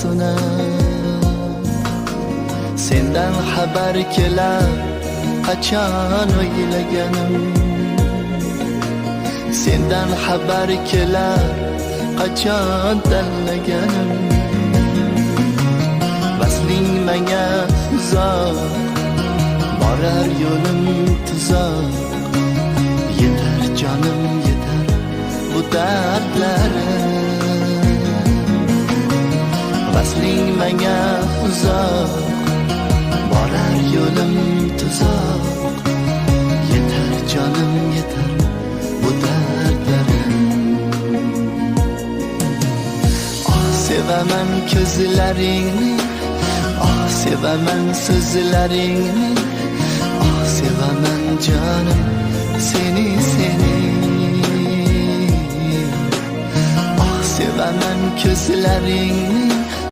suna. Sendan xabar kelar qachon o'ylaganim, sendan xabar kelar qachon tanlaganim. Vasling menga uzoq, borar yo'lim tuzoq. Yetar jonim yetar bu dardlarim. Vasling menga uzoq, borar yo'lim tuzoq. Yetar jonim yetar bu dardlarim. Sevaman ko'zlaringni, sevaman so'zlaringni, sevaman jonim seni seni. Sevaman ko'zlaringni,